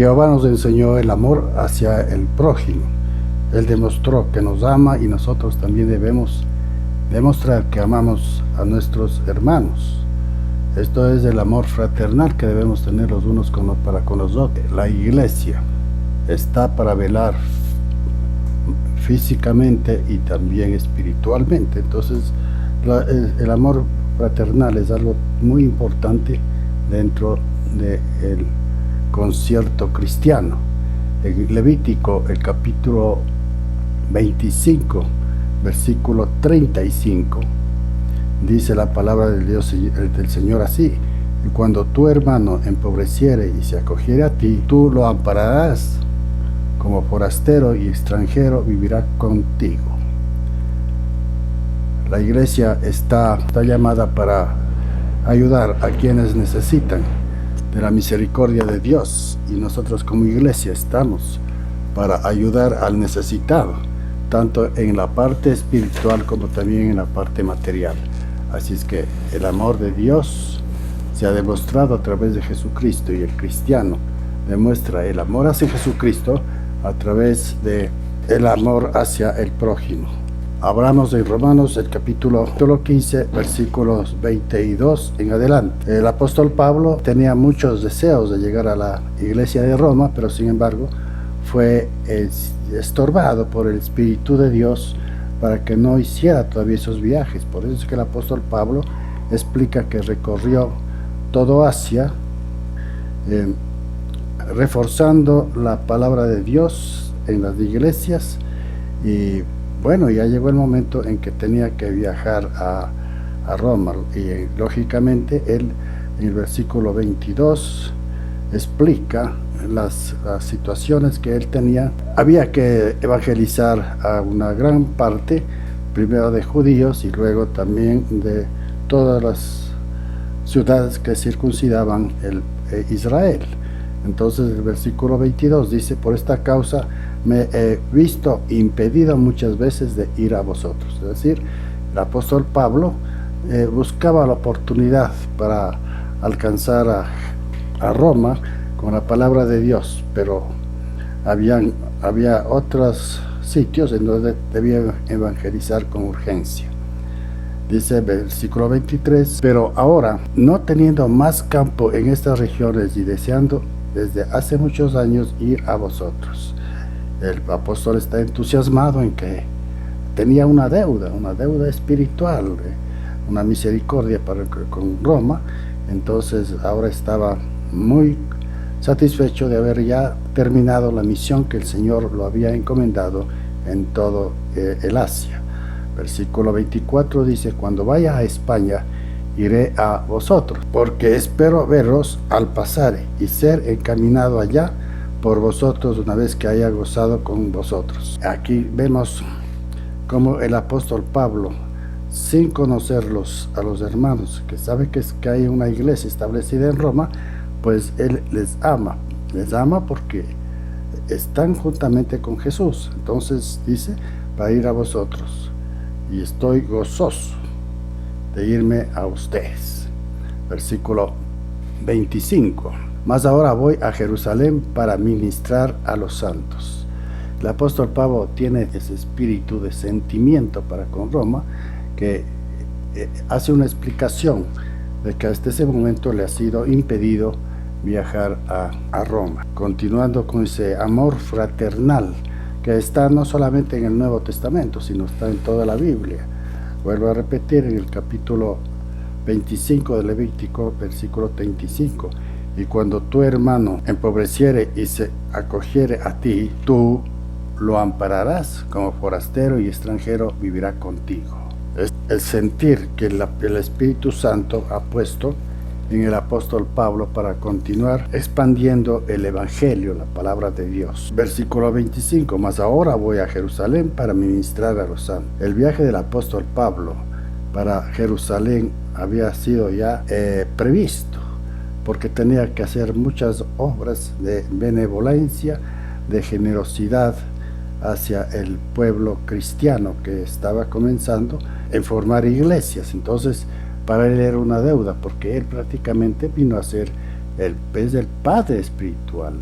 Jehová nos enseñó el amor hacia el prójimo. Él demostró que nos ama y nosotros también debemos demostrar que amamos a nuestros hermanos. Esto es el amor fraternal que debemos tener los unos para con los otros. La iglesia está para velar físicamente y también espiritualmente. Entonces, el amor fraternal es algo muy importante dentro del concierto cristiano. En Levítico, el capítulo 25, versículo 35, dice la palabra del Dios del Señor así: y cuando tu hermano empobreciere y se acogiere a ti, tú lo ampararás, como forastero y extranjero vivirá contigo. La iglesia está llamada para ayudar a quienes necesitan de la misericordia de Dios, y nosotros como iglesia estamos para ayudar al necesitado, tanto en la parte espiritual como también en la parte material. Así es que el amor de Dios se ha demostrado a través de Jesucristo, y el cristiano demuestra el amor hacia Jesucristo a través de el amor hacia el prójimo. Hablamos en Romanos el capítulo 15, versículos 22 en adelante. El apóstol Pablo tenía muchos deseos de llegar a la iglesia de Roma, pero sin embargo fue estorbado por el Espíritu de Dios para que no hiciera todavía esos viajes. Por eso es que el apóstol Pablo explica que recorrió todo Asia, reforzando la palabra de Dios en las iglesias. Y bueno, ya llegó el momento en que tenía que viajar a Roma, y lógicamente él en el versículo 22 explica las situaciones que él tenía. Había que evangelizar a una gran parte, primero de judíos y luego también de todas las ciudades que circuncidaban Israel. Entonces el versículo 22 dice: por esta causa me he visto impedido muchas veces de ir a vosotros. Es decir, el apóstol Pablo buscaba la oportunidad para alcanzar a Roma con la palabra de Dios, pero había otros sitios en donde debía evangelizar con urgencia. Dice el versículo 23: pero ahora, no teniendo más campo en estas regiones y deseando desde hace muchos años ir a vosotros. El apóstol está entusiasmado en que tenía una deuda espiritual, una misericordia con Roma. Entonces ahora estaba muy satisfecho de haber ya terminado la misión que el Señor lo había encomendado en todo el Asia. Versículo 24 dice: cuando vaya a España, iré a vosotros, porque espero veros al pasar y ser encaminado allá por vosotros una vez que haya gozado con vosotros. Aquí vemos cómo el apóstol Pablo, sin conocerlos a los hermanos, que sabe que hay una iglesia establecida en Roma, pues él les ama porque están juntamente con Jesús. Entonces dice: para ir a vosotros, y estoy gozoso de irme a ustedes. Versículo 25: mas ahora voy a Jerusalén para ministrar a los santos. El apóstol Pablo tiene ese espíritu de sentimiento para con Roma, que hace una explicación de que hasta ese momento le ha sido impedido viajar a Roma, continuando con ese amor fraternal que está no solamente en el Nuevo Testamento, sino está en toda la Biblia. Vuelvo a repetir en el capítulo 25 de Levítico, versículo 35: y cuando tu hermano empobreciere y se acogiere a ti, tú lo ampararás, como forastero y extranjero vivirá contigo. Es el sentir que el Espíritu Santo ha puesto en el apóstol Pablo para continuar expandiendo el evangelio, la palabra de Dios. Versículo 25: mas ahora voy a Jerusalén para ministrar a los santos. El viaje del apóstol Pablo para Jerusalén había sido ya previsto, porque tenía que hacer muchas obras de benevolencia, de generosidad hacia el pueblo cristiano que estaba comenzando en formar iglesias. Entonces para él era una deuda, porque él prácticamente vino a ser el padre espiritual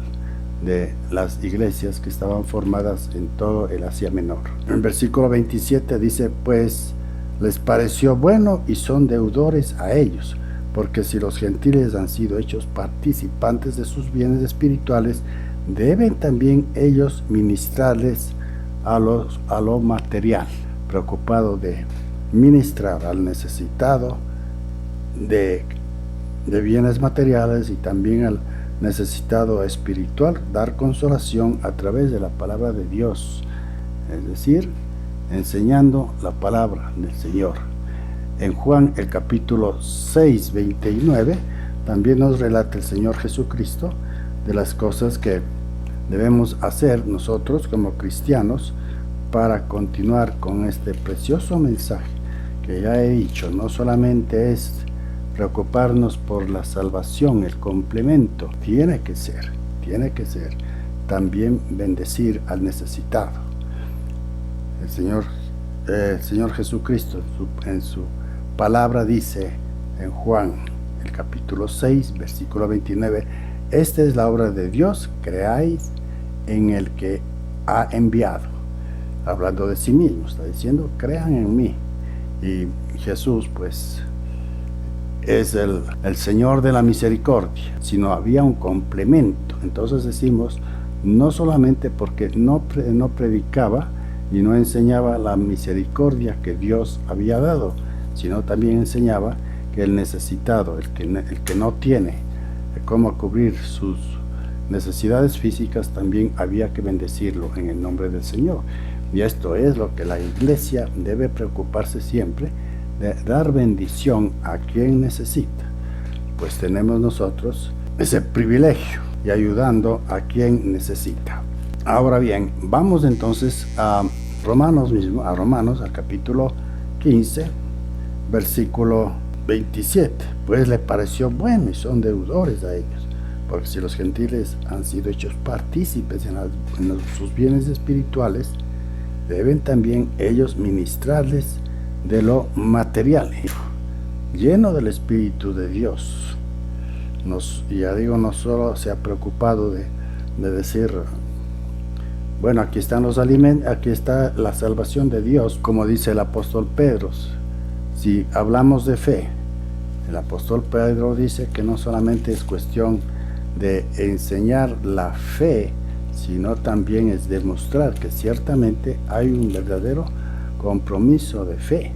de las iglesias que estaban formadas en todo el Asia Menor. En versículo 27 dice, pues les pareció bueno y son deudores a ellos, porque si los gentiles han sido hechos participantes de sus bienes espirituales, deben también ellos ministrarles a lo material, preocupado de ministrar al necesitado de bienes materiales y también al necesitado espiritual, dar consolación a través de la palabra de Dios, es decir, enseñando la palabra del Señor. En Juan el capítulo 6, 29, también nos relata el Señor Jesucristo de las cosas que debemos hacer nosotros como cristianos para continuar con este precioso mensaje que ya he dicho. No solamente es preocuparnos por la salvación, el complemento, tiene que ser también bendecir al necesitado. El Señor Jesucristo en su palabra dice en Juan el capítulo 6, versículo 29, esta es la obra de Dios, creáis en el que ha enviado. Hablando de sí mismo, está diciendo, crean en mí. Y Jesús, pues, es el Señor de la misericordia, sino había un complemento. Entonces decimos, no solamente porque no predicaba y no enseñaba la misericordia que Dios había dado, sino también enseñaba que el necesitado, el que no tiene cómo cubrir sus necesidades físicas, también había que bendecirlo en el nombre del Señor. Y esto es lo que la iglesia debe preocuparse siempre, de dar bendición a quien necesita. Pues tenemos nosotros ese privilegio y ayudando a quien necesita. Ahora bien, vamos entonces a Romanos mismo, a Romanos, al capítulo 15, versículo 27. Pues le pareció bueno y son deudores a ellos, porque si los gentiles han sido hechos partícipes en sus bienes espirituales, deben también ellos ministrarles de lo material, lleno del Espíritu de Dios. Ya digo, no solo se ha preocupado de decir, bueno, aquí están los alimentos, aquí está la salvación de Dios, como dice el apóstol Pedro. Si hablamos de fe, el apóstol Pedro dice que no solamente es cuestión de enseñar la fe, sino también es demostrar que ciertamente hay un verdadero compromiso de fe,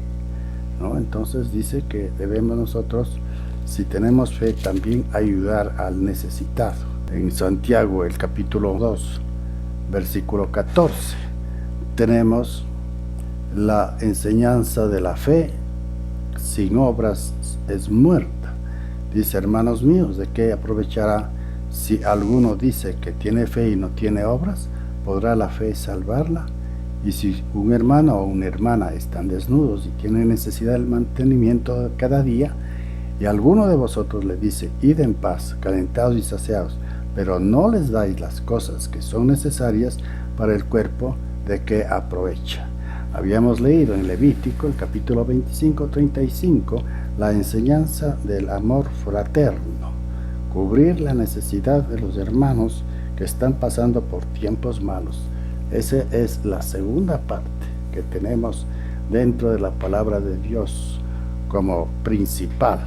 ¿no? Entonces dice que debemos nosotros, si tenemos fe, también ayudar al necesitado. En Santiago, el capítulo 2, versículo 14, tenemos la enseñanza de la fe sin obras es muerta. Dice, hermanos míos, ¿de qué aprovechará si alguno dice que tiene fe y no tiene obras? ¿Podrá la fe salvarla? Y si un hermano o una hermana están desnudos y tienen necesidad del mantenimiento de cada día, y alguno de vosotros le dice, id en paz, calentados y saciados, pero no les dais las cosas que son necesarias para el cuerpo, ¿de qué aprovecha? Habíamos leído en Levítico, el capítulo 25, 35, la enseñanza del amor fraterno, cubrir la necesidad de los hermanos que están pasando por tiempos malos. Esa es la segunda parte que tenemos dentro de la palabra de Dios como principal.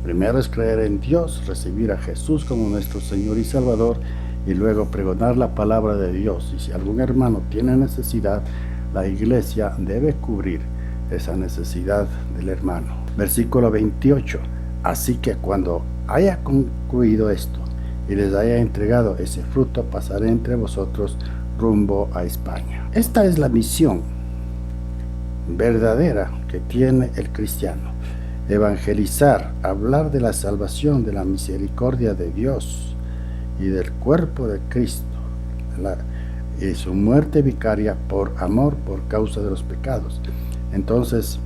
Primero es creer en Dios, recibir a Jesús como nuestro Señor y Salvador, y luego pregonar la palabra de Dios. Y si algún hermano tiene necesidad, la iglesia debe cubrir esa necesidad del hermano. Versículo 28. Así que cuando haya concluido esto y les haya entregado ese fruto, pasaré entre vosotros rumbo a España. Esta es la misión verdadera que tiene el cristiano: evangelizar, hablar de la salvación, de la misericordia de Dios y del cuerpo de Cristo, y su muerte vicaria por amor, por causa de los pecados. Entonces,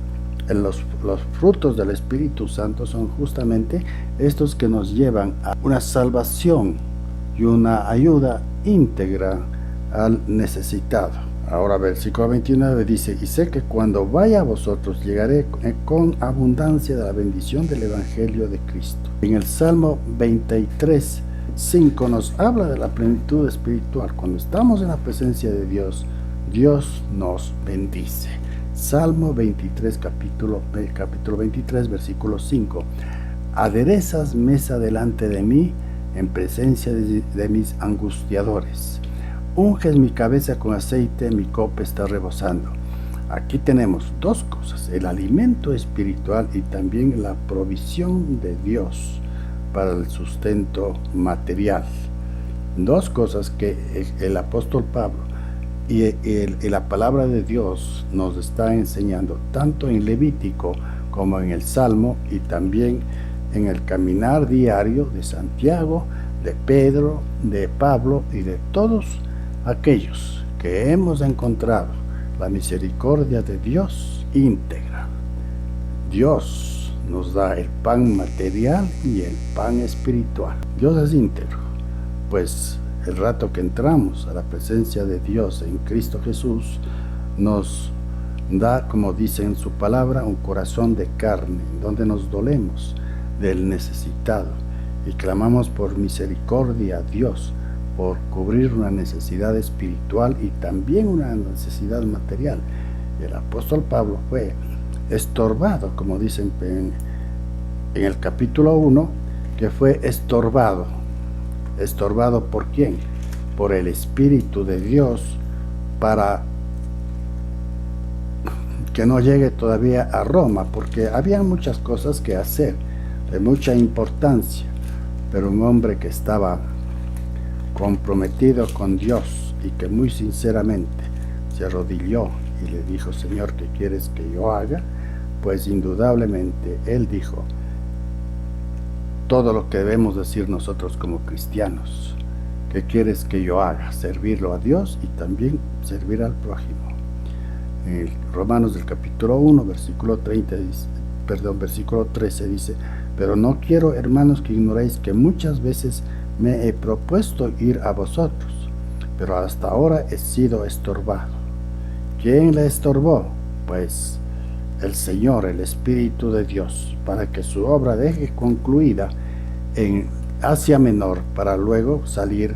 los frutos del Espíritu Santo son justamente estos que nos llevan a una salvación y una ayuda íntegra al necesitado. Ahora versículo 29 dice, y sé que cuando vaya a vosotros llegaré con abundancia de la bendición del Evangelio de Cristo. En el Salmo 23, 5 nos habla de la plenitud espiritual. Cuando estamos en la presencia de Dios, Dios nos bendice. Salmo 23, capítulo 23, versículo 5. Aderezas mesa delante de mí en presencia de mis angustiadores. Unges mi cabeza con aceite, mi copa está rebosando. Aquí tenemos dos cosas, el alimento espiritual y también la provisión de Dios para el sustento material. Dos cosas que el apóstol Pablo y la palabra de Dios nos está enseñando, tanto en Levítico como en el Salmo y también en el caminar diario de Santiago, de Pedro, de Pablo y de todos aquellos que hemos encontrado la misericordia de Dios íntegra. Dios nos da el pan material y el pan espiritual. Dios es íntegro, pues el rato que entramos a la presencia de Dios en Cristo Jesús, nos da, como dice en su palabra, un corazón de carne, donde nos dolemos del necesitado y clamamos por misericordia a Dios, por cubrir una necesidad espiritual y también una necesidad material. El apóstol Pablo fue estorbado, como dicen en el capítulo 1, que fue estorbado. ¿Estorbado por quién? Por el Espíritu de Dios, para que no llegue todavía a Roma, porque había muchas cosas que hacer, de mucha importancia, pero un hombre que estaba comprometido con Dios y que muy sinceramente se arrodilló y le dijo: Señor, ¿qué quieres que yo haga? Pues indudablemente él dijo todo lo que debemos decir nosotros como cristianos. ¿Qué quieres que yo haga? Servirlo a Dios y también servir al prójimo. En Romanos del capítulo 1, versículo 13 dice: pero no quiero, hermanos, que ignoréis que muchas veces me he propuesto ir a vosotros, pero hasta ahora he sido estorbado. ¿Quién le estorbó? Pues el Señor, el Espíritu de Dios, para que su obra deje concluida en Asia Menor, para luego salir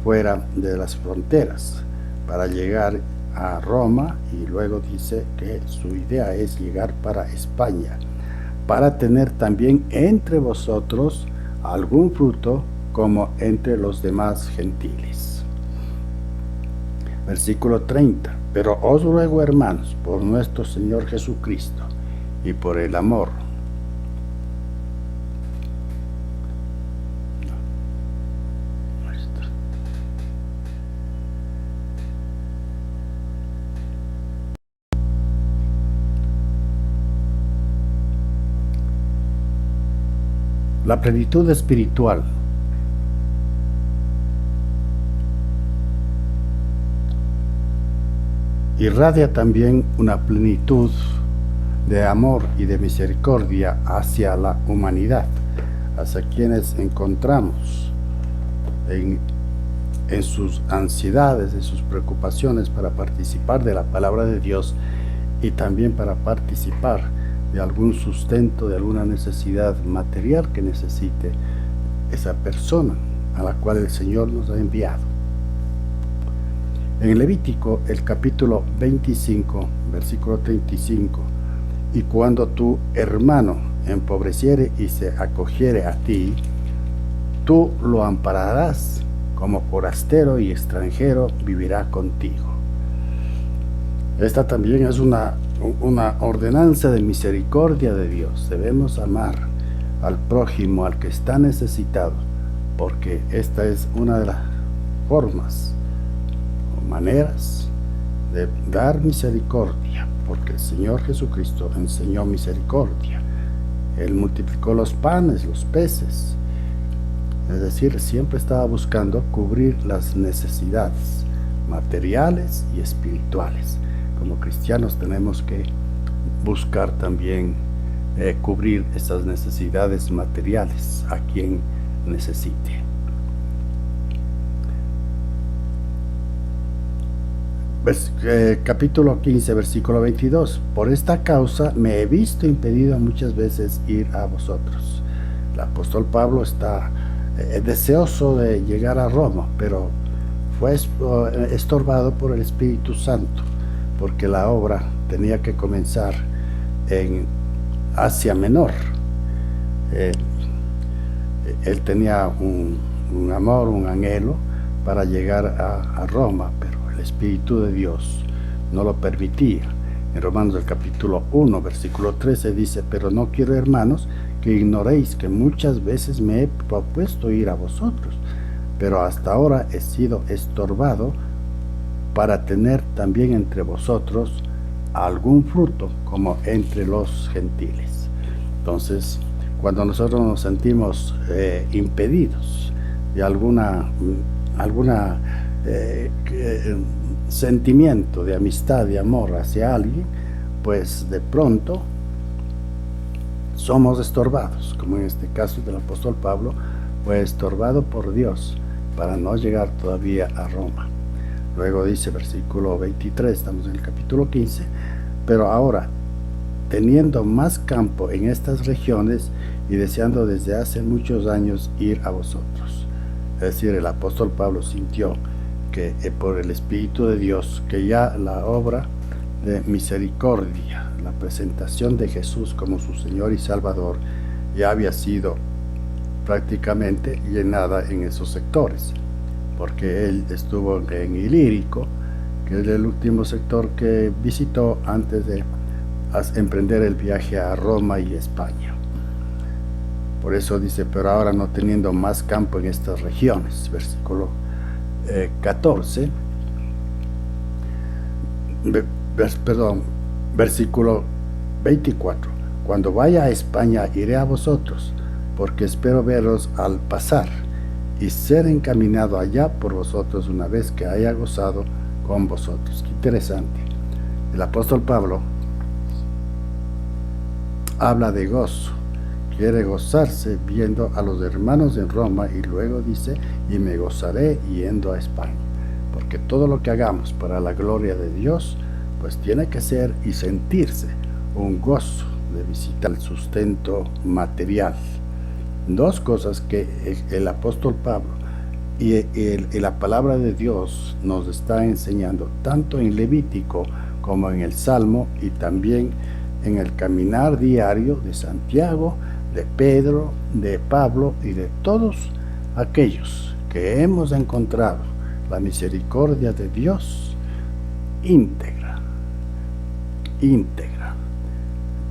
fuera de las fronteras, para llegar a Roma, y luego dice que su idea es llegar para España, para tener también entre vosotros algún fruto como entre los demás gentiles. Versículo 30. Pero os ruego, hermanos, por nuestro Señor Jesucristo y por el amor. La plenitud espiritual. Irradia también una plenitud de amor y de misericordia hacia la humanidad, hacia quienes encontramos en sus ansiedades, en sus preocupaciones para participar de la palabra de Dios y también para participar de algún sustento, de alguna necesidad material que necesite esa persona a la cual el Señor nos ha enviado. En Levítico, el capítulo 25, versículo 35, y cuando tu hermano empobreciere y se acogiere a ti, tú lo ampararás, como forastero y extranjero vivirá contigo. Esta también es una ordenanza de misericordia de Dios. Debemos amar al prójimo, al que está necesitado, porque esta es una de las formas o maneras de dar misericordia, porque el Señor Jesucristo enseñó misericordia. Él multiplicó los panes, los peces, es decir, siempre estaba buscando cubrir las necesidades materiales y espirituales. Como cristianos tenemos que buscar también cubrir esas necesidades materiales a quien necesite. Capítulo 15, versículo 22. Por esta causa me he visto impedido muchas veces ir a vosotros. El apóstol Pablo está deseoso de llegar a Roma, pero fue estorbado por el Espíritu Santo, porque la obra tenía que comenzar en Asia Menor. Él tenía un amor, un anhelo para llegar a Roma, pero el Espíritu de Dios no lo permitía. En Romanos del capítulo 1, versículo 13 dice: pero no quiero, hermanos, que ignoréis que muchas veces me he propuesto ir a vosotros, pero hasta ahora he sido estorbado para tener también entre vosotros algún fruto como entre los gentiles. Entonces, cuando nosotros nos sentimos impedidos de alguna sentimiento de amistad, de amor hacia alguien, pues de pronto somos estorbados, como en este caso del apóstol Pablo fue estorbado por Dios para no llegar todavía a Roma. Luego dice versículo 23, estamos en el capítulo 15, pero ahora, teniendo más campo en estas regiones y deseando desde hace muchos años ir a vosotros. Es decir, el apóstol Pablo sintió que por el Espíritu de Dios, que ya la obra de misericordia, la presentación de Jesús como su Señor y Salvador, ya había sido prácticamente llenada en esos sectores, porque él estuvo en Ilírico, que es el último sector que visitó antes de emprender el viaje a Roma y España. Por eso dice: pero ahora, no teniendo más campo en estas regiones, versículo 14, versículo 24, cuando vaya a España iré a vosotros, porque espero veros al pasar y ser encaminado allá por vosotros una vez que haya gozado con vosotros. Qué interesante. El apóstol Pablo habla de gozo, quiere gozarse viendo a los hermanos en Roma, y luego dice: y me gozaré yendo a España, porque todo lo que hagamos para la gloria de Dios, pues tiene que ser y sentirse un gozo de visitar el sustento material. Dos cosas que el apóstol Pablo y la palabra de Dios nos está enseñando, tanto en Levítico como en el Salmo, y también en el caminar diario de Santiago, de Pedro, de Pablo y de todos aquellos que hemos encontrado la misericordia de Dios íntegra.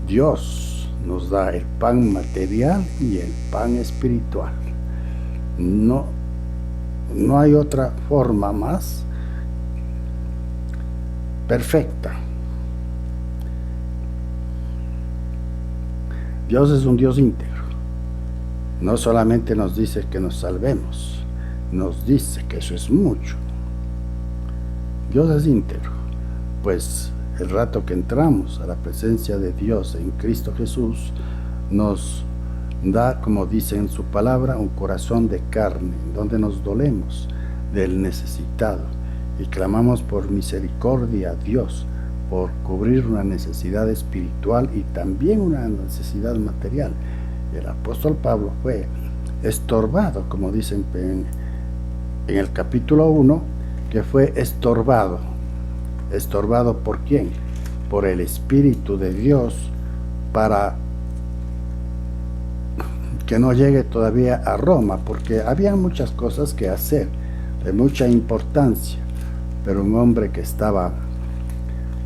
Dios nos da el pan material y el pan espiritual. No hay otra forma más perfecta. Dios es un Dios íntegro. No solamente nos dice que nos salvemos, nos dice que eso es mucho. Dios es íntegro, pues el rato que entramos a la presencia de Dios en Cristo Jesús, nos da, como dice en su palabra, un corazón de carne, donde nos dolemos del necesitado y clamamos por misericordia a Dios, por cubrir una necesidad espiritual y también una necesidad material. El apóstol Pablo fue estorbado, como dicen en el capítulo 1, que fue estorbado. ¿Estorbado por quién? Por el Espíritu de Dios, para que no llegue todavía a Roma, porque había muchas cosas que hacer, de mucha importancia, pero un hombre que estaba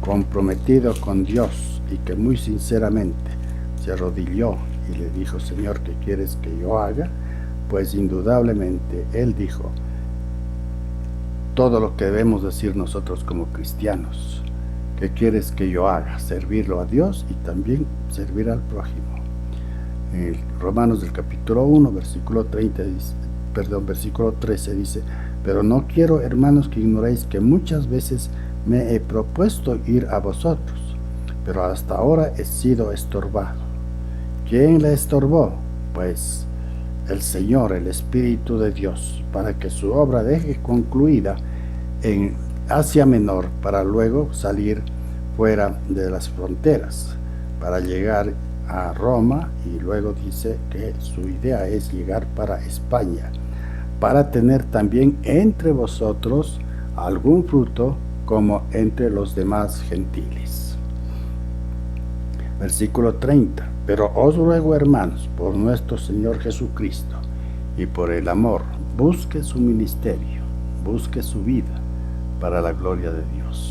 comprometido con Dios y que muy sinceramente se arrodilló y le dijo: Señor, ¿qué quieres que yo haga? Pues indudablemente él dijo todo lo que debemos decir nosotros como cristianos: ¿qué quieres que yo haga? Servirlo a Dios y también servir al prójimo. En Romanos del capítulo 1, versículo 13 dice: pero no quiero, hermanos, que ignoréis que muchas veces me he propuesto ir a vosotros, pero hasta ahora he sido estorbado. ¿Quién le estorbó? Pues el Señor, el Espíritu de Dios, para que su obra deje concluida en Asia Menor, para luego salir fuera de las fronteras, para llegar a Roma y luego dice que su idea es llegar para España, para tener también entre vosotros algún fruto como entre los demás gentiles. Versículo 30. Pero os ruego, hermanos, por nuestro Señor Jesucristo y por el amor, busque su ministerio, busque su vida para la gloria de Dios.